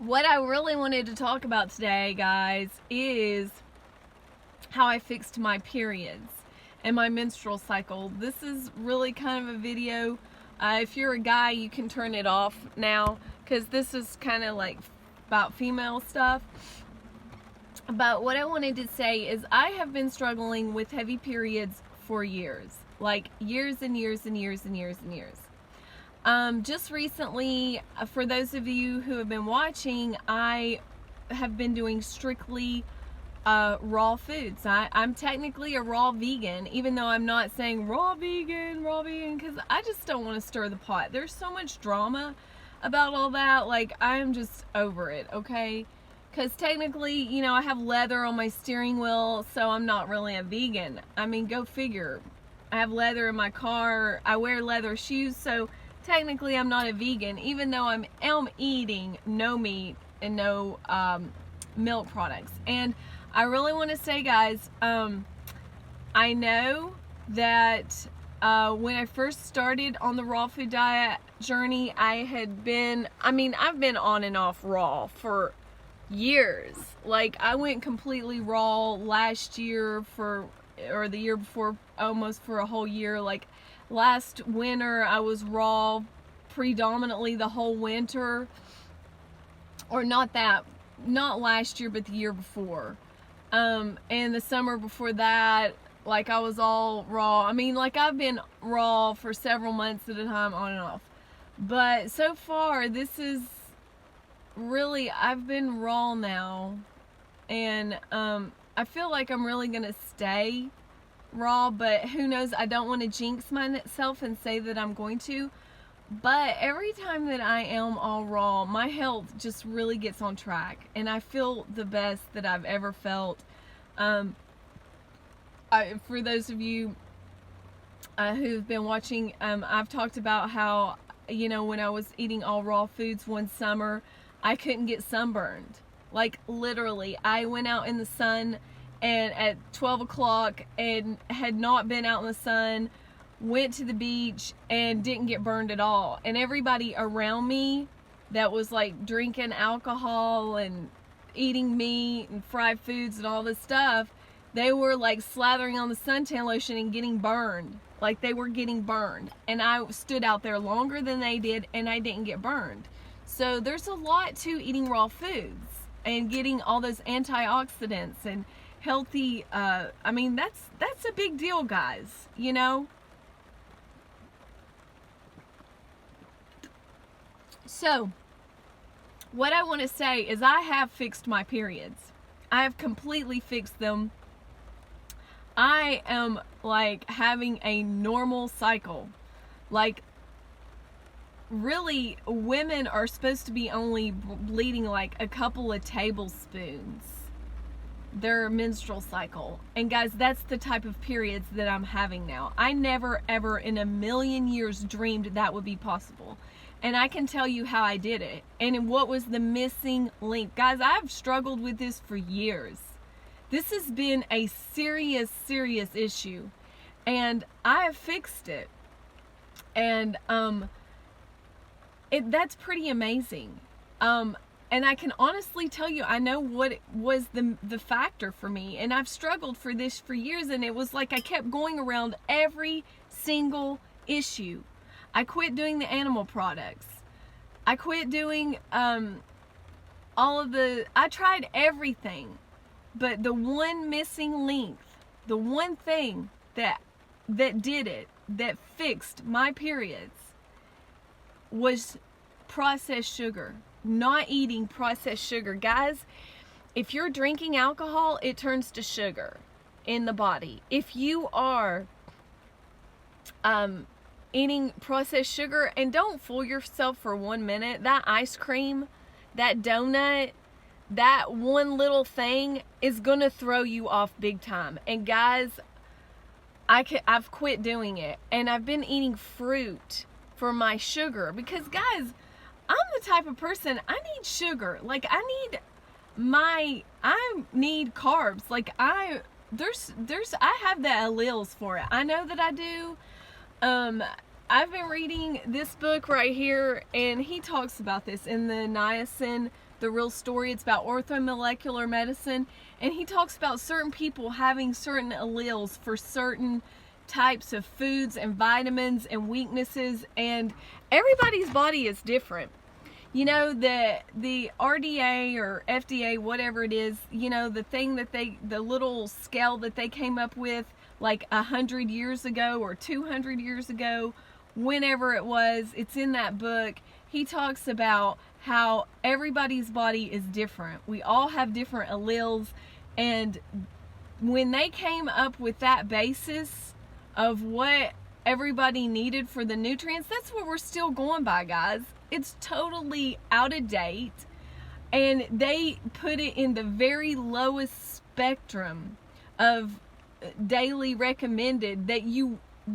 What I really wanted to talk about today, guys, is how I fixed my periods and my menstrual cycle. This is really kind of a video. If you're a guy, you can turn it off now because this is kind of like about female stuff. But what I wanted to say is I have been struggling with heavy periods for years. Like years and years and years and years and years. Just recently, for those of you who have been watching, I have been doing strictly raw foods. I'm technically a raw vegan, even though I'm not saying raw vegan, because I just don't want to stir the pot. There's so much drama about all that. Like, I'm just over it, okay? Because technically, you know, I have leather on my steering wheel, so I'm not really a vegan. I mean, go figure. I have leather in my car. I wear leather shoes, so technically I'm not a vegan, even though I'm eating no meat and no milk products. And I really want to say, guys, I know that when I first started on the raw food diet journey, I've been on and off raw for years. Like, I went completely raw last year or the year before, almost for a whole year. Like, last winter I was raw predominantly the whole winter, or not last year, but the year before, and the summer before that, like, I was all raw. I mean, like, I've been raw for several months at a time, on and off. But so far, this is really, I've been raw now, and I feel like I'm really gonna stay raw, but who knows. I don't want to jinx myself and say that I'm going to, but every time that I am all raw, my health just really gets on track, and I feel the best that I've ever felt. For those of you who've been watching, I've talked about how, you know, when I was eating all raw foods one summer, I couldn't get sunburned. Like, literally, I went out in the sun and at 12 o'clock and had not been out in the sun, went to the beach and didn't get burned at all. And everybody around me that was like drinking alcohol and eating meat and fried foods and all this stuff, they were like slathering on the suntan lotion and getting burned. Like, they were getting burned. And I stood out there longer than they did, and I didn't get burned. So there's a lot to eating raw foods and getting all those antioxidants and healthy. I mean, that's a big deal, guys, you know. So what I want to say is I have fixed my periods. I have completely fixed them. I am like having a normal cycle. Like, really, women are supposed to be only bleeding like a couple of tablespoons their menstrual cycle. And guys, that's the type of periods that I'm having now. I never ever in a million years dreamed that would be possible. And I can tell you how I did it and what was the missing link. Guys, I've struggled with this for years. This has been a serious issue, and I have fixed it. And that's pretty amazing. And I can honestly tell you, I know what was the factor for me. And I've struggled for this for years, and it was like I kept going around every single issue. I quit doing the animal products. I quit doing I tried everything. But the one missing link, the one thing that did it, that fixed my periods, was processed sugar. Not eating processed sugar. Guys, if you're drinking alcohol, it turns to sugar in the body. If you are eating processed sugar, and don't fool yourself for 1 minute, that ice cream, that donut, that one little thing is gonna throw you off big time. And guys, I've quit doing it, and I've been eating fruit for my sugar, because guys, I'm the type of person, I need sugar. Like, I need carbs. Like, I have the alleles for it. I know that I do. I've been reading this book right here, and he talks about this in the niacin The Real Story. It's about orthomolecular medicine, and he talks about certain people having certain alleles for certain types of foods and vitamins and weaknesses, and everybody's body is different. You know, the RDA or FDA, whatever it is, you know, the thing that the little scale that they came up with like 100 years ago or 200 years ago, whenever it was, it's in that book. He talks about how everybody's body is different. We all have different alleles, and when they came up with that basis of what everybody needed for the nutrients, that's what we're still going by, guys. It's totally out of date, and they put it in the very lowest spectrum of daily recommended, that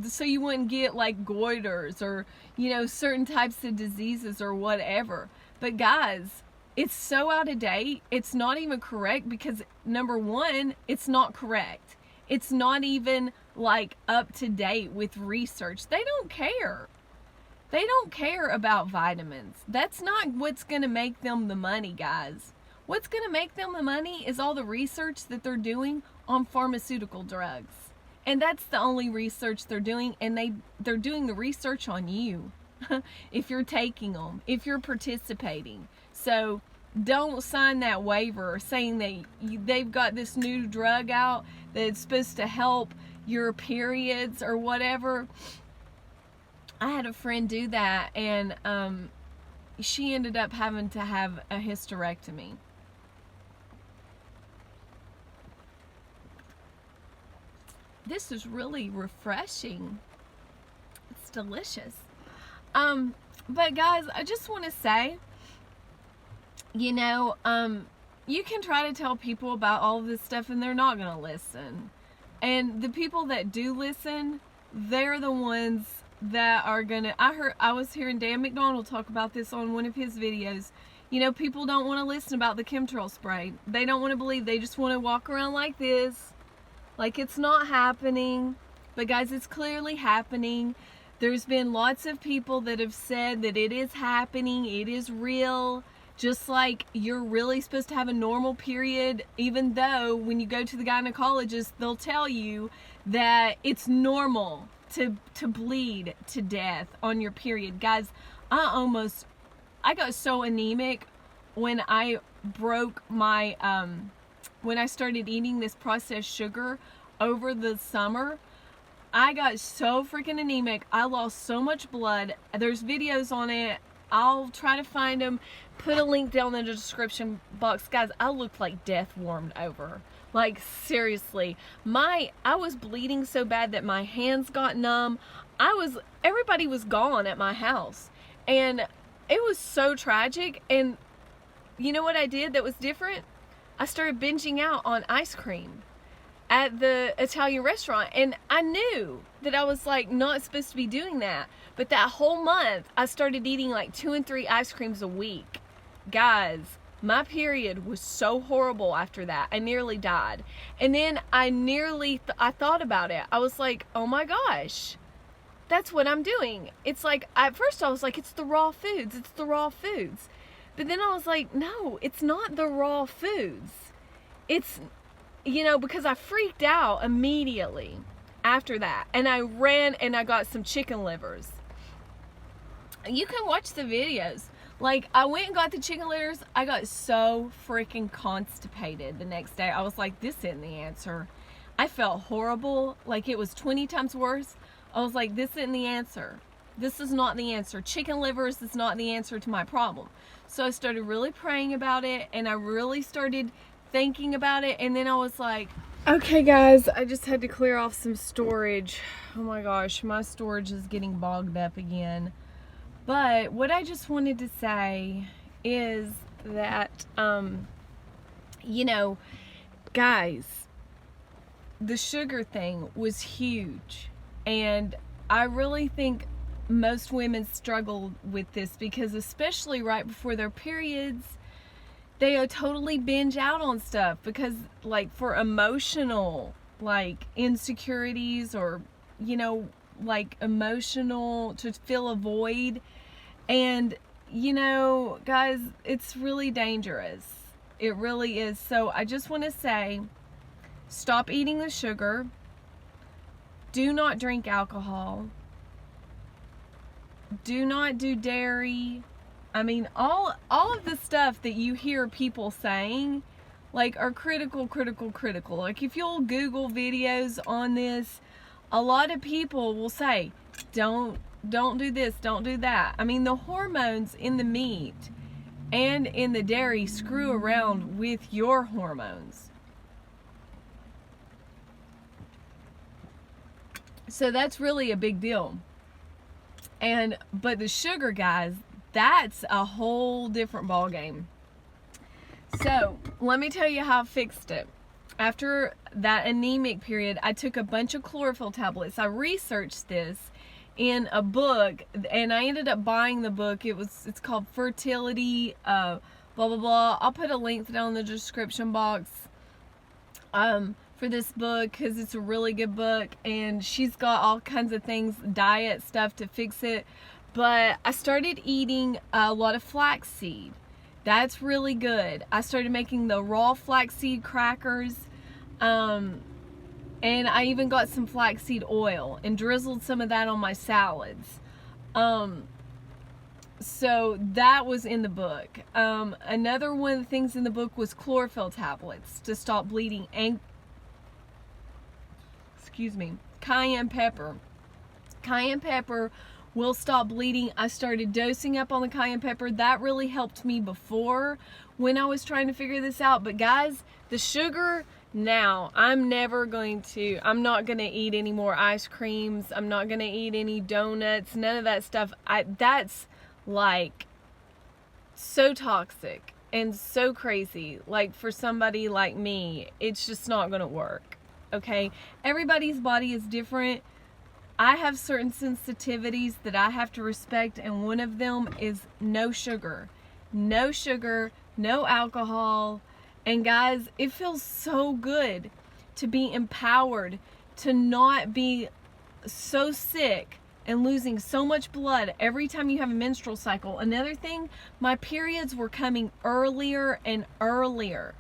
so you wouldn't get like goiters or, you know, certain types of diseases or whatever. But guys, it's so out of date, it's not even correct, because number one, it's not correct. It's not even like up to date with research. They don't care. They don't care about vitamins. That's not what's going to make them the money, guys. What's going to make them the money is all the research that they're doing on pharmaceutical drugs. And that's the only research they're doing, and they're doing the research on you if you're taking them, if you're participating. So don't sign that waiver saying that they've got this new drug out that's supposed to help your periods or whatever. I had a friend do that, and she ended up having to have a hysterectomy. This is really refreshing. It's delicious. But guys, I just want to say, you know, you can try to tell people about all of this stuff and they're not going to listen. And the people that do listen, they're the ones that are gonna, I was hearing Dan McDonald talk about this on one of his videos. You know, people don't want to listen about the chemtrail spray. They don't want to believe. They just want to walk around like this, like it's not happening. But guys, it's clearly happening. There's been lots of people that have said that it is happening, it is real. Just like you're really supposed to have a normal period, even though when you go to the gynecologist, they'll tell you that it's normal to bleed to death on your period. Guys, I got so anemic when I broke my, when I started eating this processed sugar over the summer. I got so freaking anemic. I lost so much blood. There's videos on it. I'll try to find them, put a link down in the description box. Guys, I looked like death warmed over. Like, seriously, I was bleeding so bad that my hands got numb. Everybody was gone at my house, and it was so tragic. And you know what I did that was different? I started binging out on ice cream at the Italian restaurant, and I knew that I was like not supposed to be doing that, but that whole month I started eating like 2 and 3 ice creams a week. Guys, my period was so horrible after that. I nearly died. And then I thought about it. I was like, oh my gosh, that's what I'm doing. It's like, at first I was like, it's the raw foods. It's the raw foods. But then I was like, no, it's not the raw foods. It's, you know, because I freaked out immediately after that. And I ran and I got some chicken livers. You can watch the videos. Like, I went and got the chicken livers. I got so freaking constipated the next day. I was like, this isn't the answer. I felt horrible. Like, it was 20 times worse. I was like, this isn't the answer. This is not the answer. Chicken livers is not the answer to my problem. So I started really praying about it, and I really started thinking about it. And then I was like, okay guys, I just had to clear off some storage. Oh my gosh, my storage is getting bogged up again. But what I just wanted to say is that, you know, guys, the sugar thing was huge. And I really think most women struggle with this, because especially right before their periods, they totally binge out on stuff because, like, for emotional, like, insecurities or, you know, like, emotional, to fill a void. And you know, guys, it's really dangerous. It really is. So I just want to say, stop eating the sugar. Do not drink alcohol. Do not do dairy. I mean, all of the stuff that you hear people saying, like, are critical. Like, if you'll Google videos on this, a lot of people will say, don't do this, don't do that. I mean, the hormones in the meat and in the dairy screw around with your hormones. So that's really a big deal. But the sugar, guys, that's a whole different ball game. So let me tell you how I fixed it. After that anemic period, I took a bunch of chlorophyll tablets. I researched this in a book, and I ended up buying the book. It's called Fertility, blah blah blah. I'll put a link down in the description box for this book, because it's a really good book, and she's got all kinds of things, diet stuff to fix it. But I started eating a lot of flaxseed. That's really good. I started making the raw flaxseed crackers, and I even got some flaxseed oil and drizzled some of that on my salads. So that was in the book. Another one of the things in the book was chlorophyll tablets to stop bleeding, and cayenne pepper. Cayenne pepper will stop bleeding. I started dosing up on the cayenne pepper. That really helped me before when I was trying to figure this out. But guys, the sugar, now I'm not going to eat any more ice creams. I'm not going to eat any donuts, none of that stuff. That's like so toxic and so crazy. Like, for somebody like me, it's just not going to work. Okay, everybody's body is different. I have certain sensitivities that I have to respect, and one of them is no sugar, no alcohol. And guys, it feels so good to be empowered, to not be so sick and losing so much blood every time you have a menstrual cycle. Another thing, my periods were coming earlier and earlier.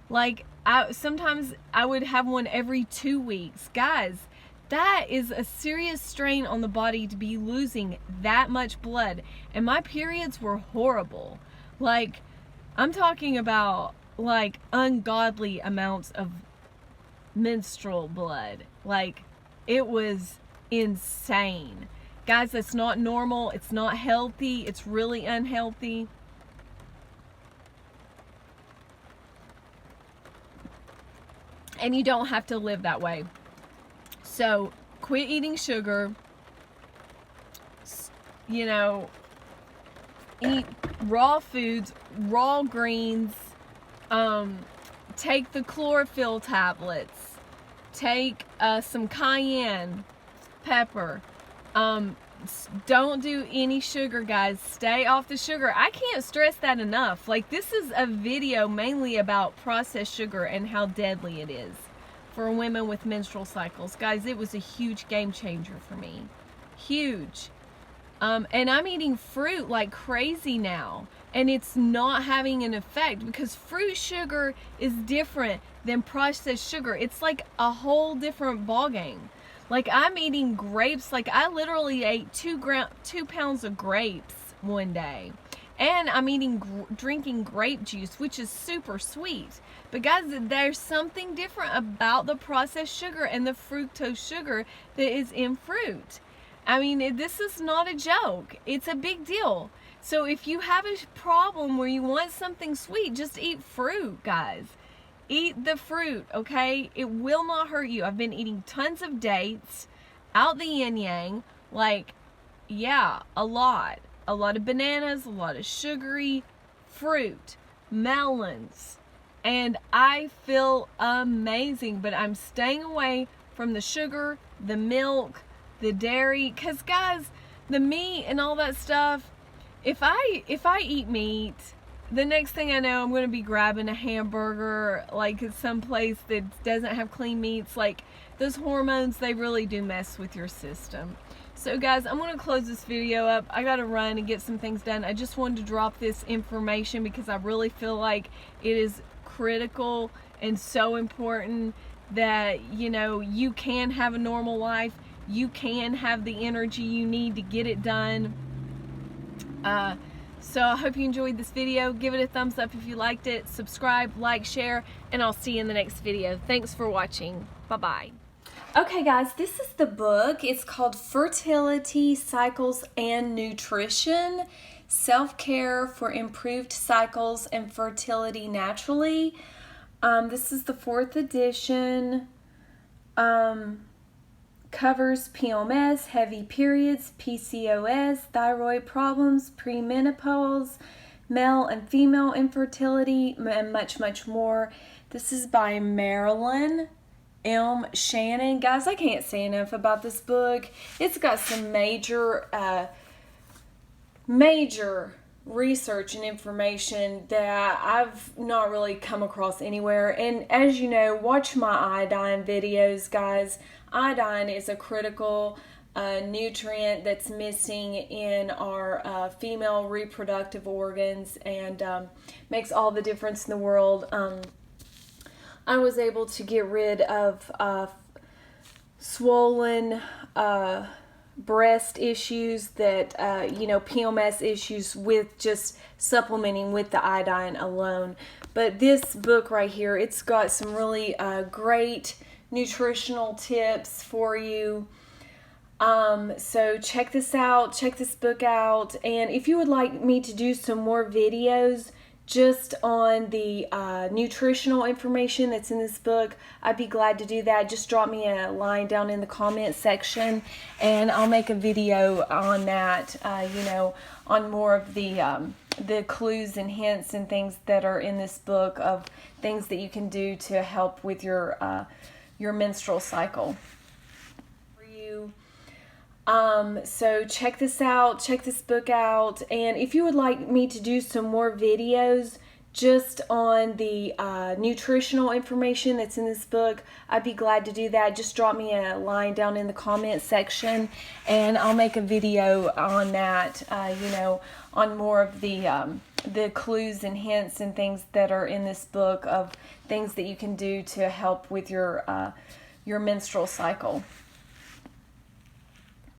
Like, sometimes I would have one every 2 weeks. Guys, that is a serious strain on the body to be losing that much blood. And my periods were horrible. Like, I'm talking about, like, ungodly amounts of menstrual blood. Like, it was insane. Guys, that's not normal. It's not healthy. It's really unhealthy. And you don't have to live that way. So quit eating sugar. You know, eat raw foods, raw greens. Take the chlorophyll tablets. Take some cayenne pepper. Don't do any sugar, guys. Stay off the sugar. I can't stress that enough. Like, this is a video mainly about processed sugar and how deadly it is for women with menstrual cycles. Guys, it was a huge game changer for me. Huge. And I'm eating fruit like crazy now, and it's not having an effect, because fruit sugar is different than processed sugar. It's like a whole different ballgame. Like, I'm eating grapes. Like, I literally ate 2 pounds of grapes one day. And I'm drinking grape juice, which is super sweet. But guys, there's something different about the processed sugar and the fructose sugar that is in fruit. I mean, this is not a joke. It's a big deal. So if you have a problem where you want something sweet, just eat fruit, guys. Eat the fruit, okay? It will not hurt you. I've been eating tons of dates, out the yin yang, like, yeah, a lot of bananas, a lot of sugary fruit, melons, and I feel amazing. But I'm staying away from the sugar, the milk, the dairy, because guys, the meat and all that stuff, if I eat meat, the next thing I know, I'm going to be grabbing a hamburger, like, at some place that doesn't have clean meats. Like, those hormones, they really do mess with your system. So guys, I'm going to close this video up. I got to run and get some things done. I just wanted to drop this information because I really feel like it is critical and so important that, you know, you can have a normal life. You can have the energy you need to get it done. So I hope you enjoyed this video. Give it a thumbs up if you liked it. Subscribe, like, share, and I'll see you in the next video. Thanks for watching. Bye-bye. Okay guys, this is the book. It's called Fertility, Cycles, and Nutrition. Self-Care for Improved Cycles and Fertility Naturally. This is the 4th edition. Covers PMS, heavy periods, PCOS, thyroid problems, premenopause, male and female infertility, and much, much more. This is by Marilyn M. Shannon. Guys, I can't say enough about this book. It's got some major research and information that I've not really come across anywhere. And as you know, watch my iodine videos, guys. Iodine is a critical nutrient that's missing in our female reproductive organs and makes all the difference in the world. I was able to get rid of swollen breast issues that, you know, PMS issues with just supplementing with the iodine alone. But this book right here, it's got some really great nutritional tips for you. So check this out, check this book out. And if you would like me to do some more videos just on the nutritional information that's in this book, I'd be glad to do that. Just drop me a line down in the comment section and I'll make a video on that, you know, on more of the clues and hints and things that are in this book of things that you can do to help with your menstrual cycle. So check this out, check this book out, and if you would like me to do some more videos just on the nutritional information that's in this book, I'd be glad to do that. Just drop me a line down in the comment section and I'll make a video on that, you know, on more of the clues and hints and things that are in this book of things that you can do to help with your menstrual cycle.